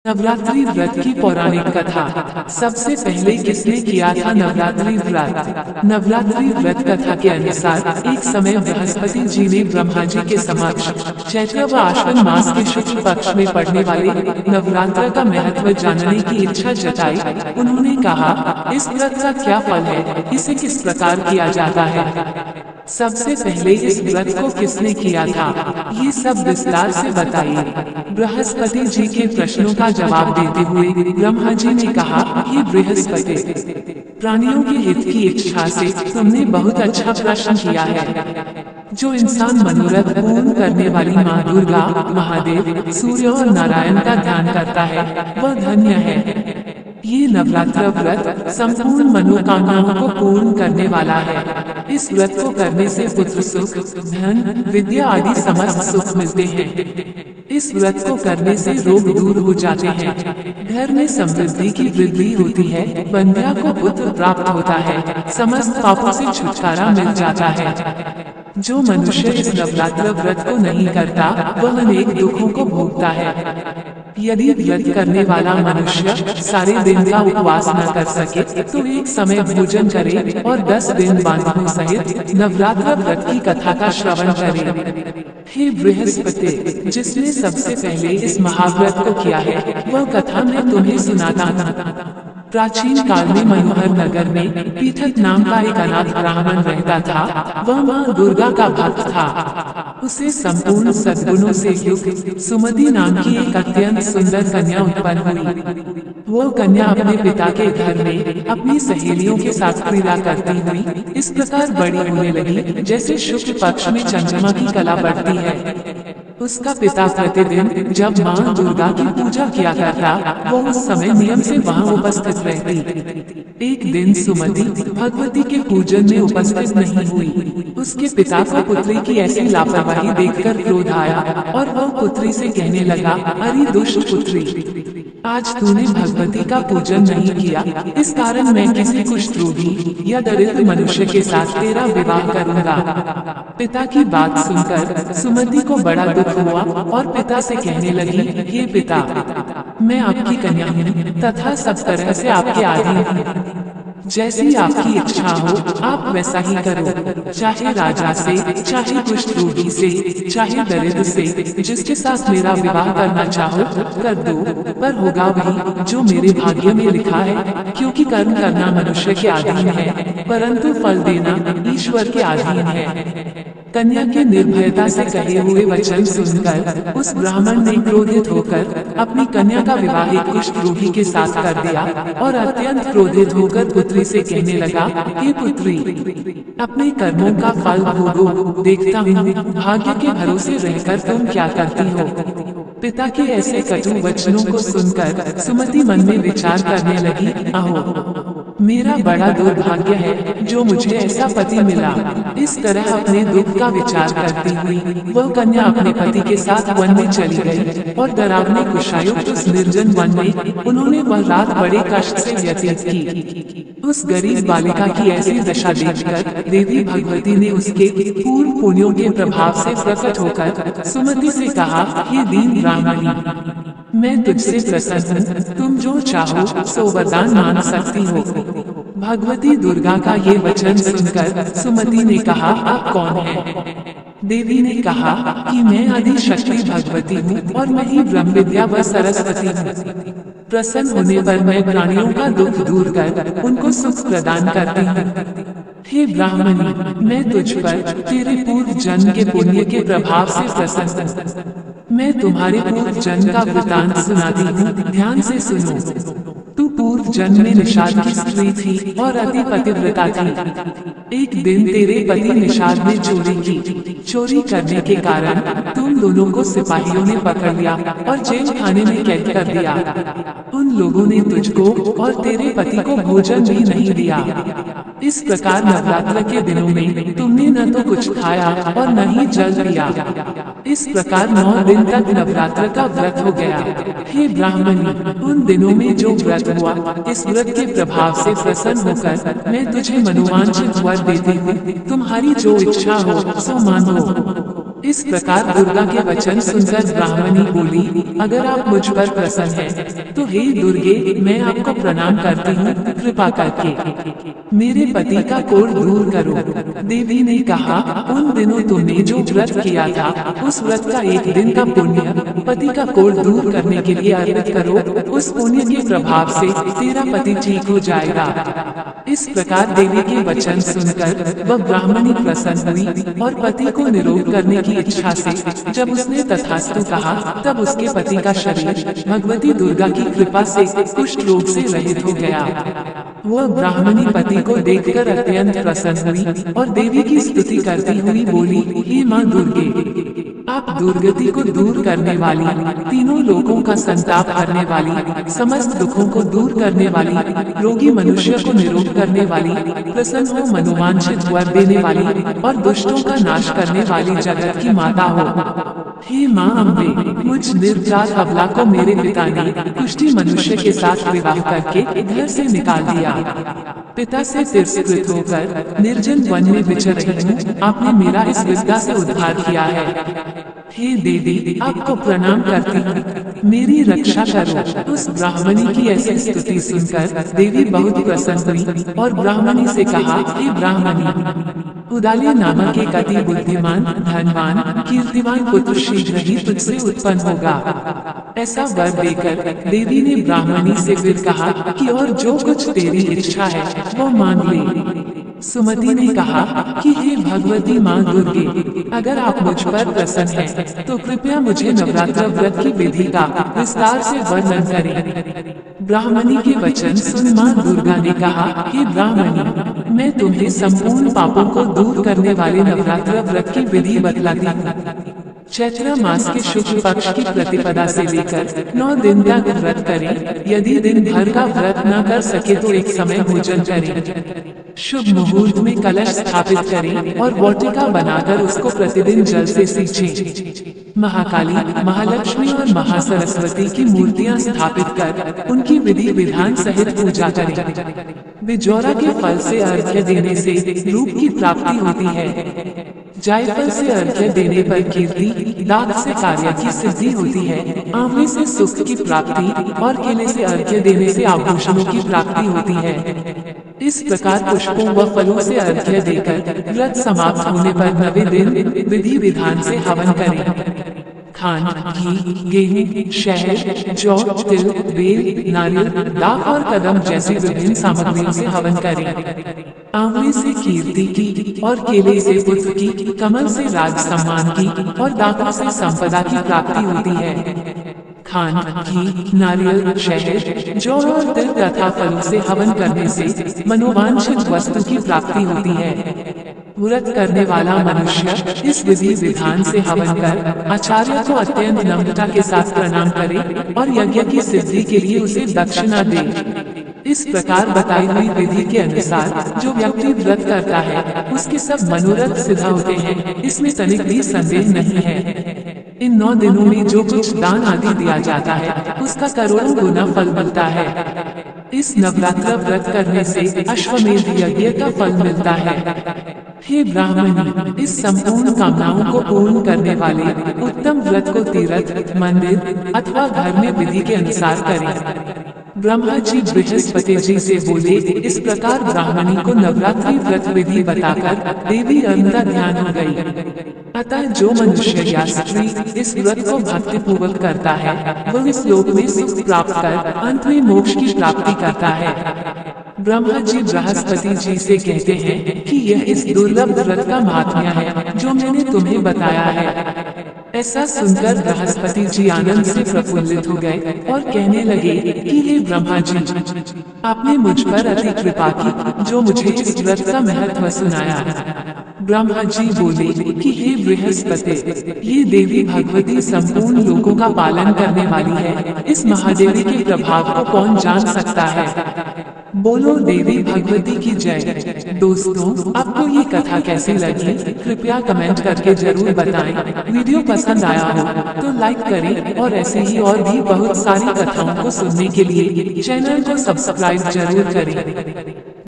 नवरात्रि व्रत की पौराणिक कथा। सबसे पहले किसने किया था नवरात्रि व्रत? नवरात्रि व्रत कथा के अनुसार एक समय बृहस्पति जी ने ब्रह्मा जी के समक्ष चैत्र व आश्विन मास के शुक्ल पक्ष में पड़ने वाले नवरात्र का महत्व जानने की इच्छा जताई। उन्होंने कहा, इस व्रत का क्या फल है, इसे किस प्रकार किया जाता है? सबसे पहले इस व्रत को किसने किया था, ये सब विस्तार से बताइए। बृहस्पति जी के प्रश्नों का जवाब देते हुए ब्रह्मा जी ने कहा, ये बृहस्पति, प्राणियों के हित की इच्छा से तुमने बहुत अच्छा प्रश्न किया है। जो इंसान मनोरथ पूर्ण करने वाली माँ दुर्गा, महादेव, सूर्य और नारायण का ध्यान करता है, वह धन्य है। ये नवरात्र व्रत संपूर्ण मनोकामनाओं को पूर्ण करने वाला है। इस व्रत को करने से पुत्र सुख, धन, विद्या आदि समस्त सुख मिलते हैं। इस व्रत को करने से रोग दूर हो जाते हैं, घर में समृद्धि की वृद्धि होती है, बंध्या को पुत्र प्राप्त होता है, समस्त पापों से छुटकारा मिल जाता है। जो मनुष्य इस नवरात्र व्रत को नहीं करता, वह अनेक दुखों को भोगता है। यदि व्रत करने वाला मनुष्य सारे दिन का उपवास न कर सके, तो एक समय भोजन करे और 10 दिन बांधवों सहित नवरात्र व्रत की कथा का श्रवण करे। हे बृहस्पति, जिसने सबसे पहले इस महाव्रत को किया है, वह कथा मैं तुम्हें सुनाता हूँ। प्राचीन काल में मनोहर नगर में पीठक नाम का एक अनाथ ब्राह्मण रहता था। वह माँ दुर्गा का भक्त था। उसे संपूर्ण सद्गुणों से युक्त सुमति नाम की एक अत्यंत सुंदर कन्या उत्पन्न हुई। वो कन्या अपने पिता के घर में अपनी सहेलियों के साथ क्रीड़ा करती हुई इस प्रकार बड़ी होने लगी, जैसे शुक्ल पक्ष में चंद्रमा की कला बढ़ती है। उसका पिता प्रतिदिन जब माँ दुर्गा की पूजा किया करता, वो उस समय नियम से वहाँ उपस्थित रहती। एक दिन सुमति भगवती के पूजन में उपस्थित नहीं हुई। उसके पिता को पुत्री की ऐसी लापरवाही देखकर क्रोध आया और वह पुत्री से कहने लगा, अरे दुष्ट पुत्री, आज तूने भगवती का पूजन नहीं किया, इस कारण मैं किसी कुष्ठ रोगी या दरिद्र मनुष्य के साथ तेरा विवाह करूंगा। पिता की बात सुनकर सुमति को बड़ा दुख हुआ और पिता से कहने लगी, हे पिता, मैं आपकी कन्या हूँ तथा सब तरह से आपके आधीन हूँ। जैसी आपकी इच्छा हो आप वैसा ही करो, चाहे राजा से, चाहे कुष्ठ रोगी से, चाहे दरिद्र से, जिसके साथ मेरा विवाह करना चाहो कर दो, पर होगा वही जो मेरे भाग्य में लिखा है, क्योंकि कर्म करना मनुष्य के अधीन है, परंतु फल देना ईश्वर के अधीन है। कन्या के निर्भयता से कहे हुए वचन सुनकर उस ब्राह्मण ने क्रोधित होकर अपनी कन्या का विवाह एक कुष्ठ रोगी के साथ कर दिया और अत्यंत क्रोधित होकर पुत्री से कहने लगा, हे पुत्री, अपने कर्मों का फल भोगो, देखता हूँ भाग्य के भरोसे रहकर तुम क्या करती हो। पिता के ऐसे कटु वचनों को सुनकर सुमति मन में विचार करने लगी, अहो, मेरा बड़ा दुर्भाग्य है जो मुझे ऐसा पति मिला। इस तरह अपने दुख का विचार करती हुई वह कन्या अपने पति के साथ वन में चली गई और डरावने कुशायुक्त उस निर्जन वन में उन्होंने वह रात बड़े कष्ट से व्यतीत की। उस गरीब बालिका की ऐसी दशा देखकर देवी भगवती ने उसके पूर्व पुण्यों के प्रभाव से प्रकट होकर सुमति से कहा, हे दीन ब्राह्मणी, मैं तुझसे प्रसन्न हूँ, तुम जो चाहो सो वरदान मांग सकती हो। भगवती दुर्गा का ये वचन सुनकर सुमति ने कहा, आप कौन हैं? देवी ने कहा कि मैं आदि शक्ति भगवती हूँ और मैं ही ब्रह्म विद्या व सरस्वती हूँ। प्रसन्न होने पर मैं प्राणियों का दुख दूर कर उनको सुख प्रदान करती हूँ। हे ब्राह्मणी, मैं तुझ पर तेरे पूर्व जन्म के पुण्य के प्रभाव से प्रसन्न हूँ। मैं तुम्हारे पूर्व जन्म का वृतांत सुनाती हूँ, ध्यान से सुनो। तू पूर्व जन्म में निषाद की स्त्री थी और अति पतिव्रता थी। एक दिन तेरे पति निषाद ने चोरी की। चोरी करने के कारण तुम दोनों को सिपाहियों ने पकड़ लिया और जेल खाने में कैद कर दिया। उन लोगों ने तुझको और तेरे पति को भोजन भी नहीं दिया। इस प्रकार नवरात्र के दिनों में तुमने न तो कुछ खाया और न ही जल पिया। इस प्रकार 9 दिन तक नवरात्र का व्रत हो गया। हे ब्राह्मणी, उन दिनों में जो व्रत हुआ, इस व्रत के प्रभाव से प्रसन्न होकर मैं तुझे मनोवांछित वर देती हूँ। तुम्हारी जो इच्छा हो सो मांगो। इस प्रकार दुर्गा के वचन सुनकर ब्राह्मणी बोली, अगर आप मुझ पर प्रसन्न हैं, तो हे दुर्गे, मैं आपको प्रणाम करती हूँ, कृपा करके मेरे पति का कोढ़ दूर करो। देवी ने कहा, उन दिनों तुमने जो व्रत किया था, उस व्रत का एक दिन का पुण्य पति का कोढ़ दूर करने के लिए अर्पित करो। उस पुण्य के प्रभाव से तेरा पति ठीक हो जाएगा। इस प्रकार देवी के वचन सुनकर वह ब्राह्मणी प्रसन्न हुई और पति को निरोग करने की इच्छा से जब उसने तथास्तु कहा, तब उसके पति का शरीर भगवती दुर्गा की कृपा से कुष्ठ रोग से रहित हो गया। वह ब्राह्मणी पति को देखकर अत्यंत प्रसन्न हुई और देवी की स्तुति करती हुई बोली, हे माँ दुर्गे, आप दुर्गति को दूर करने वाली, तीनों लोगों का संताप हरने वाली, समस्त दुखों को दूर करने वाली, रोगी मनुष्य को निरोग करने वाली, प्रसन्न हो मनोवांछित वर देने वाली और दुष्टों का नाश करने वाली जगत की माता हो। हे माँ अम्बे, मुझ निर्जात अबला को मेरे पिता ने कुष्ठी मनुष्य के साथ विवाह करके घर से निकाल दिया। पिता से तिरस्कृत होकर निर्जन वन में विचर रही हूँ। आपने मेरा इस विपदा से उद्धार किया है। हे देवी, आपको प्रणाम करती हूँ, मेरी रक्षा करो। उस ब्राह्मणी की ऐसी स्तुति सुनकर देवी बहुत प्रसन्न हुई और ब्राह्मणी से कहा, हे ब्राह्मणी, उदाली नामक एक अति बुद्धिमान, धनवान, कीर्तिवान पुत्र शीघ्र ही तुझसे उत्पन्न होगा। ऐसा वर देकर देवी ने ब्राह्मणी से फिर कहा कि और जो कुछ तेरी इच्छा है वो मांग ले। सुमति ने कहा कि हे भगवती माँ दुर्गे, अगर आप मुझ पर प्रसन्न हैं, तो कृपया मुझे नवरात्र व्रत की विधि का विस्तार से वर्णन करें। ब्राह्मणी के वचन सुन माँ दुर्गा ने कहा, हे ब्राह्मणी, मैं तुम्हें संपूर्ण पापों को दूर करने वाले नवरात्र व्रत की विधि बतलाती हूँ। चैत्र मास के शुक्ल पक्ष की प्रतिपदा से लेकर 9 दिन तक व्रत करें। यदि दिन भर का व्रत न कर सके तो एक समय भोजन करें। शुभ मुहूर्त में कलश स्थापित करें और वाटिका बनाकर उसको प्रतिदिन जल से सींचें। महाकाली, महालक्ष्मी और महासरस्वती की मूर्तियां स्थापित कर उनकी विधि विधान सहित पूजा करें। बिजौरा के फल से अर्घ्य देने से रूप की प्राप्ति होती है। जायफल से अर्घ्य देने पर कीर्ति, दाग से कार्य की सिद्धि होती है। आंवले से सुख की प्राप्ति और केले से अर्घ्य देने से आभूषणों की प्राप्ति होती है। इस प्रकार पुष्पों व फलों से अर्घ्य देकर व्रत समाप्त होने पर 9वें दिन विधि विधान से हवन करें। खांड, घी, गेहूं, शहद, जौ, तिल, बेल, नारियल, दाख और कदम जैसी विभिन्न सामग्रियों से हवन करें। आंवले से कीर्ति की और केले से पुत्र की, कमल से राज सम्मान की और दाखों से संपदा की प्राप्ति होती है। खांड, घी, नारियल, शहद, जौ और तिल तथा फलों से हवन करने से मनोवांछित वस्तु की प्राप्ति होती है। व्रत करने वाला मनुष्य इस विधि विधान से हवन कर आचार्य को अत्यंत नम्रता के साथ प्रणाम करे और यज्ञ की सिद्धि के लिए उसे दक्षिणा दे। इस प्रकार बताई हुई विधि के अनुसार जो व्यक्ति व्रत करता है उसके सब मनोरथ सिद्ध होते हैं, इसमें तनिक भी संदेह नहीं है। इन 9 दिनों में जो कुछ दान आदि दिया जाता है उसका करोड़ों गुना फल मिलता है। इस नवरात्र व्रत करने से अश्वमेध यज्ञ का फल मिलता है। हे ब्राह्मणी, इस संपूर्ण कामनाओं को पूर्ण करने वाले उत्तम व्रत को तीर्थ, मंदिर अथवा घर में विधि के अनुसार करें। ब्रह्मा जी बृहस्पति जी से बोले। इस प्रकार ब्राह्मणी को नवरात्रि व्रत विधि बताकर देवी अंधा ध्यान हो गई। अतः जो मनुष्य या स्त्री इस व्रत को भक्ति पूर्वक करता है वह इस लोक में सुख प्राप्त कर अंत में मोक्ष की प्राप्ति करता है। ब्रह्मा जी बृहस्पति जी से कहते हैं कि यह इस दुर्लभ व्रत का महात्म्य है जो मैंने तुम्हें बताया है। ऐसा सुनकर बृहस्पति जी आनंद से प्रफुल्लित हो गए और कहने लगे कि हे ब्रह्मा जी, आपने मुझ पर अति कृपा की जो मुझे इस व्रत का महत्व सुनाया। ब्रह्मा जी बोले कि हे बृहस्पति, ये देवी भगवती संपूर्ण लोगों का पालन करने वाली है। इस महादेवी के प्रभाव को कौन जान सकता है। बोलो देवी भगवती की जय। दोस्तों, आपको ये कथा कैसी लगी कृपया कमेंट करके जरूर बताएं। वीडियो पसंद आया हो तो लाइक करें और ऐसे ही और भी बहुत सारी कथाओं को सुनने के लिए चैनल को सब्सक्राइब जरूर करें।